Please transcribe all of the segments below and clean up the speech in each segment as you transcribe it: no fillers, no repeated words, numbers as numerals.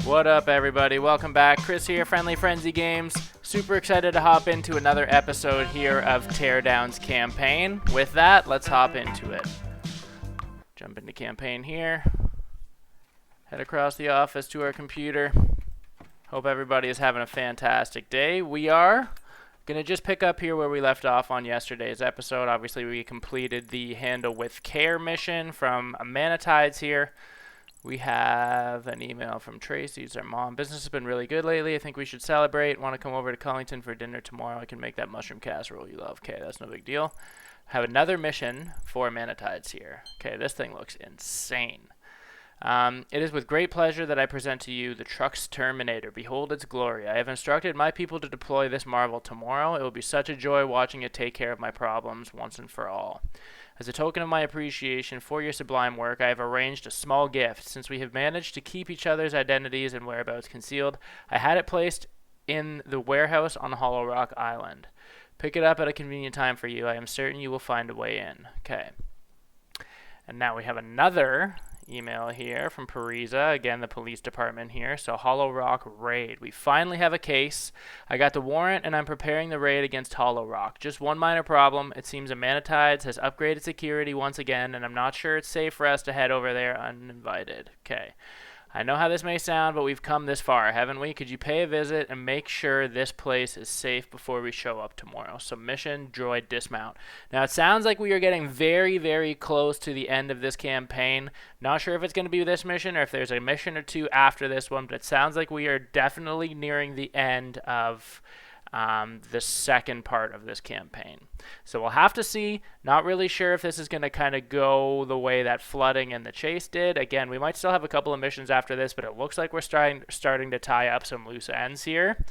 What up, everybody? Welcome back. Chris here, Friendly Frenzy Games. Super excited to hop into another episode here of Teardown's campaign. With that, let's hop into it. Jump into campaign here. Head across the office to our computer. Hope everybody is having a fantastic day. We are going to just pick up here where we left off on yesterday's episode. Obviously, we completed the Handle with Care mission from Manatides here. We have an email from Tracy. It's our mom. Business has been really good lately. I think we should celebrate. Want to come over to Cullington for dinner tomorrow? I can make that mushroom casserole you love. Okay, that's no big deal. Have another mission for Manatides here. Okay, this thing looks insane. It is with great pleasure that I present to you the Truck's Terminator. Behold its glory. I have instructed my people to deploy this marvel tomorrow. It will be such a joy watching it take care of my problems once and for all. As a token of my appreciation for your sublime work, I have arranged a small gift. Since we have managed to keep each other's identities and whereabouts concealed, I had it placed in the warehouse on Hollowrock Island. Pick it up at a convenient time for you. I am certain you will find a way in. Okay. And now we have another email here from Parisa, again the police department here. So Hollowrock raid. We finally have a case. I got the warrant and I'm preparing the raid against Hollowrock. Just one minor problem. It seems Manatides has upgraded security once again and I'm not sure it's safe for us to head over there uninvited. Okay. I know how this may sound, but we've come this far, haven't we? Could you pay a visit and make sure this place is safe before we show up tomorrow? Submission, Droid Dismount. Now, it sounds like we are getting very, very close to the end of this campaign. Not sure if it's going to be this mission or if there's a mission or two after this one, but it sounds like we are definitely nearing the end of the second part of this campaign. So we'll have to see. Not really sure if this is going to kind of go the way that flooding and the chase did. Again, we might still have a couple of missions after this, but it looks like we're starting to tie up some loose ends here.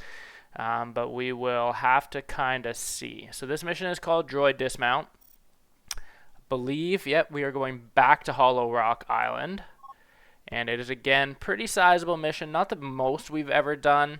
But we will have to kind of see. So this mission is called Droid Dismount. Believe, yep, we are going back to Hollowrock Island. And it is, again, pretty sizable mission. Not the most we've ever done.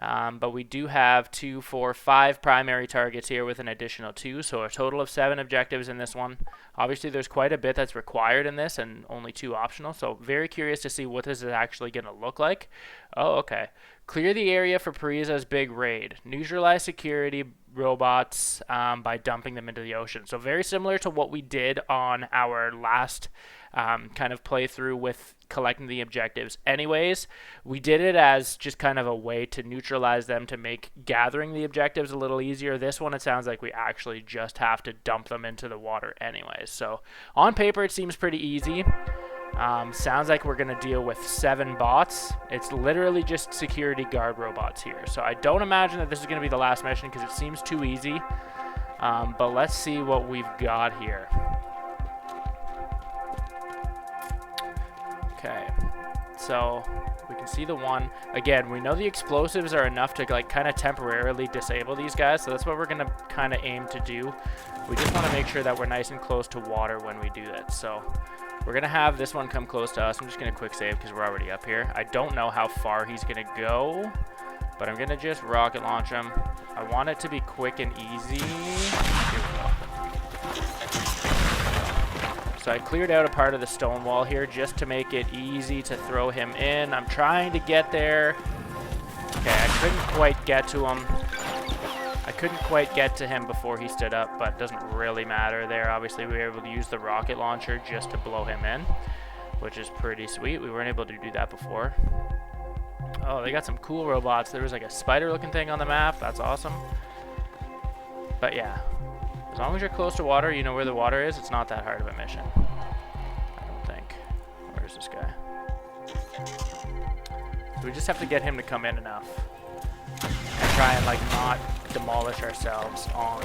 But we do have 2, 4, 5 primary targets here with an additional 2, so a total of 7 objectives in this one. Obviously, there's quite a bit that's required in this and only 2 optional, so very curious to see what this is actually going to look like. Oh, okay. Clear the area for Parisa's big raid. Neutralize security robots by dumping them into the ocean. So very similar to what we did on our last kind of playthrough with collecting the objectives. Anyways, we did it as just kind of a way to neutralize them to make gathering the objectives a little easier. This one, it sounds like we actually just have to dump them into the water anyways. So on paper, it seems pretty easy. Sounds like we're going to deal with 7 bots. It's literally just security guard robots here. So I don't imagine that this is going to be the last mission because it seems too easy. But let's see what we've got here. Okay, so we can see the one. Again, we know the explosives are enough to like kind of temporarily disable these guys, so that's what we're going to kind of aim to do. We just want to make sure that we're nice and close to water when we do that. So we're going to have this one come close to us. I'm just going to quick save because we're already up here. I don't know how far he's going to go, but I'm going to just rocket launch him. I want it to be quick and easy. Here we go. So I cleared out a part of the stone wall here just to make it easy to throw him in. I'm trying to get there. Okay, I couldn't quite get to him. I couldn't quite get to him before he stood up, but it doesn't really matter there. Obviously, we were able to use the rocket launcher just to blow him in, which is pretty sweet. We weren't able to do that before. Oh, they got some cool robots. There was like a spider-looking thing on the map. That's awesome. But yeah. As long as you're close to water, you know where the water is, it's not that hard of a mission. I don't think. Where's this guy? So we just have to get him to come in enough. And try and, like, not demolish ourselves on...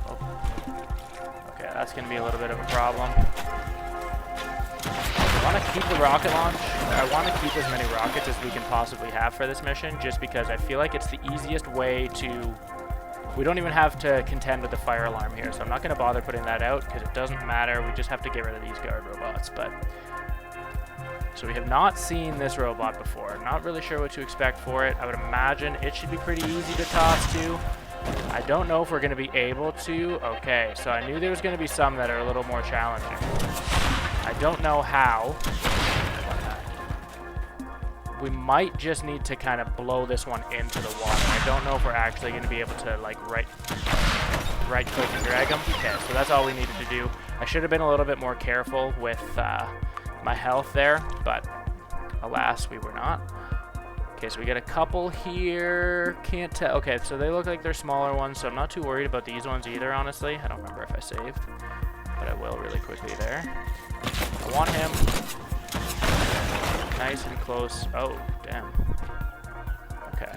Oh. Okay, that's going to be a little bit of a problem. I want to keep the rocket launch. I want to keep as many rockets as we can possibly have for this mission, just because I feel like it's the easiest way to... We don't even have to contend with the fire alarm here, so I'm not going to bother putting that out because it doesn't matter. We just have to get rid of these guard robots. But so we have not seen this robot before. Not really sure what to expect for it. I would imagine it should be pretty easy to toss to. I don't know if we're going to be able to. Okay, so I knew there was going to be some that are a little more challenging. I don't know how. we might just need to kind of blow this one into the water. I don't know if we're actually going to be able to like right click and drag them. Okay, so that's all we needed to do. I should have been a little bit more careful with my health there, but alas, we were not. Okay, so we got a couple here. Can't tell. Okay, so they look like they're smaller ones, so I'm not too worried about these ones either, honestly. I don't remember if I saved, but I will really quickly there. I want him nice and close. Oh, damn. Okay.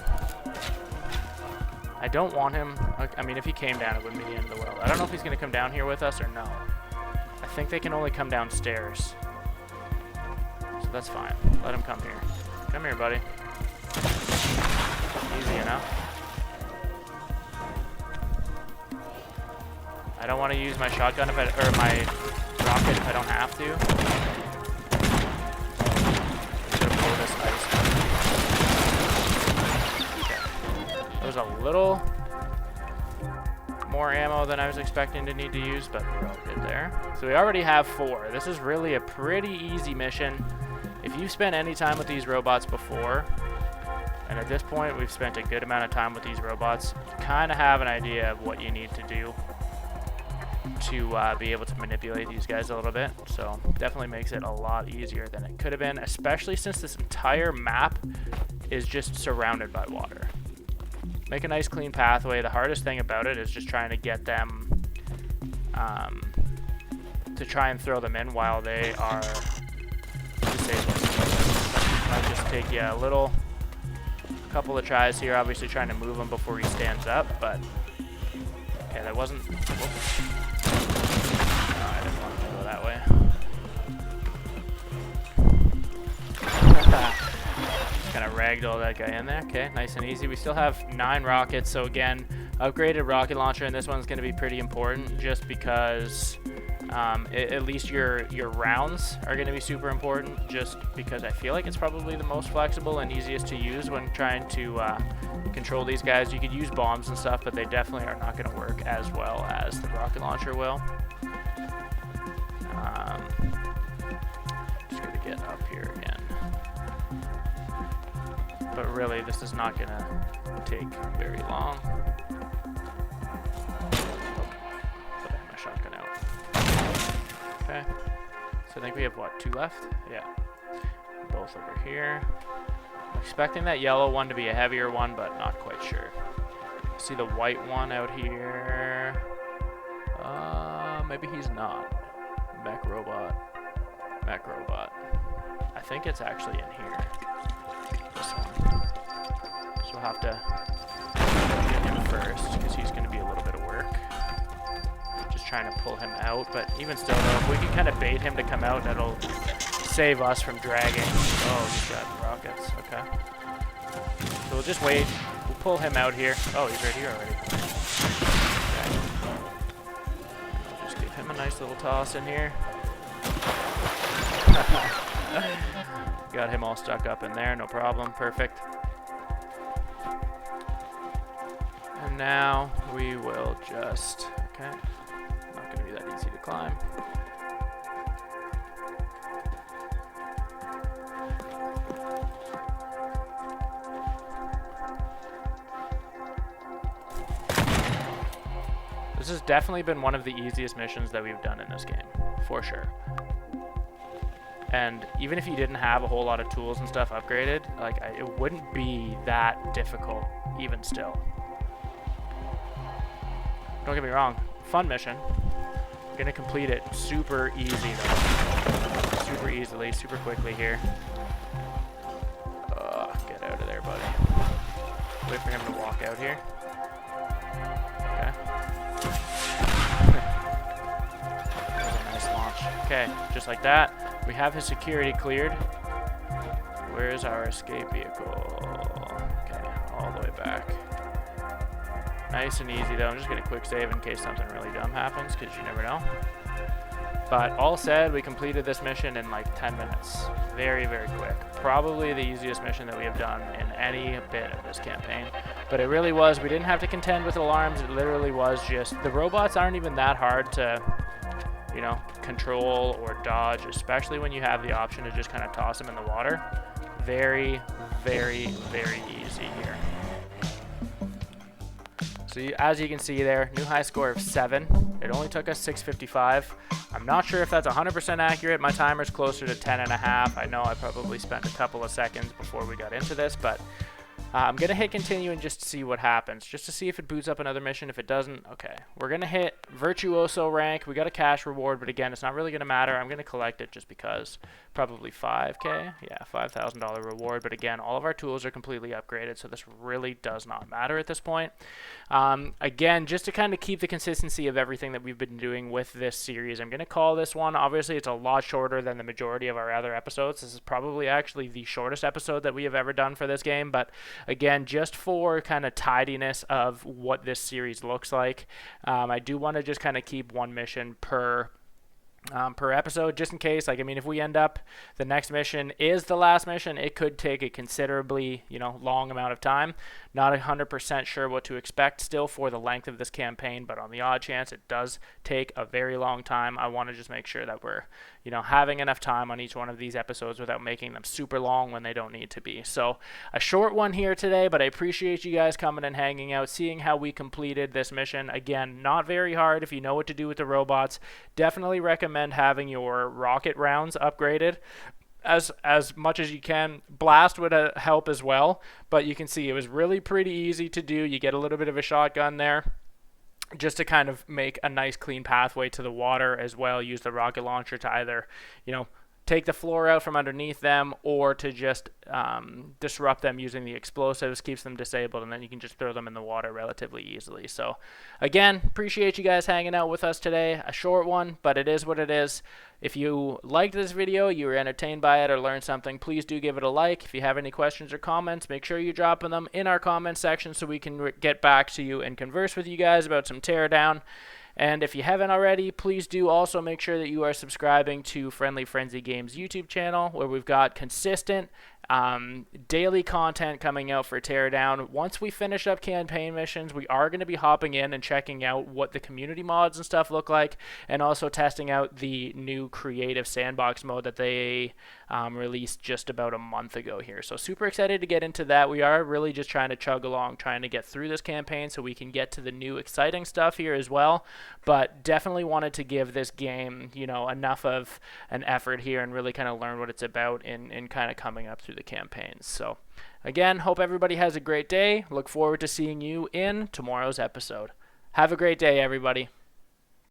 I don't want him. I mean, if he came down, it wouldn't be the end of the world. I don't know if he's going to come down here with us or no. I think they can only come downstairs. So that's fine. Let him come here. Come here, buddy. Easy enough. I don't want to use my shotgun or my rocket if I don't have to. Blow this ice. Okay. That was a little more ammo than I was expecting to need to use, but we're all good there. So we already have 4. This is really a pretty easy mission. If you've spent any time with these robots before, and at this point we've spent a good amount of time with these robots, you kind of have an idea of what you need to do to be able to manipulate these guys a little bit. So definitely makes it a lot easier than it could have been, especially since this entire map is just surrounded by water. Make a nice clean pathway. The hardest thing about it is just trying to get them to try and throw them in while they are disabled. Might just take you a couple of tries here, obviously trying to move him before he stands up, but okay, that wasn't, whoops. No, I didn't want to go that way. Kind of ragdoll that guy in there. Okay, nice and easy. We still have 9 rockets, so again, upgraded rocket launcher, and this one's going to be pretty important just because at least your rounds are going to be super important, just because I feel like it's probably the most flexible and easiest to use when trying to control these guys. You could use bombs and stuff, but they definitely are not going to work as well as the rocket launcher will. Just going to get up here again. But really, this is not going to take very long. Put my shotgun out. Okay, so I think we have, what, 2 left? Yeah, both over here. I'm expecting that yellow one to be a heavier one, but not quite sure. See the white one out here. Maybe he's not. Mech robot. I think it's actually in here. This one. So we'll have to get him first, because he's going to be a little bit of work. Just trying to pull him out, but even still though, if we can kind of bait him to come out, that'll save us from dragging. Oh, he's got rockets. Okay. So we'll just wait. We'll pull him out here. Oh, he's right here already. Okay. I'll just give him a nice little toss in here. Got him all stuck up in there, no problem. Perfect. And now we will just, okay. Not going to be that easy to climb. This has definitely been one of the easiest missions that we've done in this game, for sure. And even if you didn't have a whole lot of tools and stuff upgraded, like it wouldn't be that difficult, even still. Don't get me wrong, fun mission. I'm gonna complete it super easy though. Super easily, super quickly here. Get out of there, buddy. Wait for him to walk out here. Okay. Nice launch. Okay, just like that. We have his security cleared. Where's our escape vehicle? Okay, all the way back. Nice and easy though. I'm just gonna quick save in case something really dumb happens, because you never know. But all said, we completed this mission in like 10 minutes. Very, very quick. Probably the easiest mission that we have done in any bit of this campaign. But it really was. We didn't have to contend with alarms. It literally was just, the robots aren't even that hard to, you know, control or dodge, especially when you have the option to just kind of toss them in the water. Very, very, very easy here. So as you can see there, new high score of 7. It only took us 655. I'm not sure if that's 100% accurate. My timer's closer to 10.5. I know I probably spent a couple of seconds before we got into this, but I'm going to hit continue and just see what happens, just to see if it boots up another mission. If it doesn't, okay. We're going to hit Virtuoso rank. We got a cash reward, but again, it's not really going to matter. I'm going to collect it just because. Probably 5K. Yeah, $5,000 reward. But again, all of our tools are completely upgraded, so this really does not matter at this point. Again, just to kind of keep the consistency of everything that we've been doing with this series, I'm going to call this one, obviously it's a lot shorter than the majority of our other episodes. This is probably actually the shortest episode that we have ever done for this game, but again, just for kind of tidiness of what this series looks like, I do want to just kind of keep one mission per episode, just in case. Like, I mean, if we end up the next mission is the last mission, it could take a considerably, long amount of time. Not 100% sure what to expect still for the length of this campaign, but on the odd chance it does take a very long time, I want to just make sure that we're, having enough time on each one of these episodes without making them super long when they don't need to be. So a short one here today, but I appreciate you guys coming and hanging out, seeing how we completed this mission. Again, not very hard if you know what to do with the robots. Definitely recommend having your rocket rounds upgraded as much as you can. Blast would help as well, but you can see it was really pretty easy to do. You get a little bit of a shotgun there just to kind of make a nice clean pathway to the water as well. Use the rocket launcher to either, take the floor out from underneath them, or to just disrupt them using the explosives. Keeps them disabled, and then you can just throw them in the water relatively easily. So again, appreciate you guys hanging out with us today. A short one, but it is what it is. If you liked this video, you were entertained by it or learned something, please do give it a like. If you have any questions or comments, make sure you're dropping them in our comment section so we can get back to you and converse with you guys about some Teardown. And if you haven't already, please do also make sure that you are subscribing to Friendly Frenzy Games YouTube channel, where we've got consistent daily content coming out for Teardown. Once we finish up campaign missions, we are going to be hopping in and checking out what the community mods and stuff look like, and also testing out the new creative sandbox mode that they released just about a month ago here. So super excited to get into that. We are really just trying to chug along, trying to get through this campaign so we can get to the new exciting stuff here as well. But definitely wanted to give this game, enough of an effort here and really kind of learn what it's about in kind of coming up through the campaigns. So again, hope everybody has a great day. Look forward to seeing you in tomorrow's episode. Have a great day, everybody.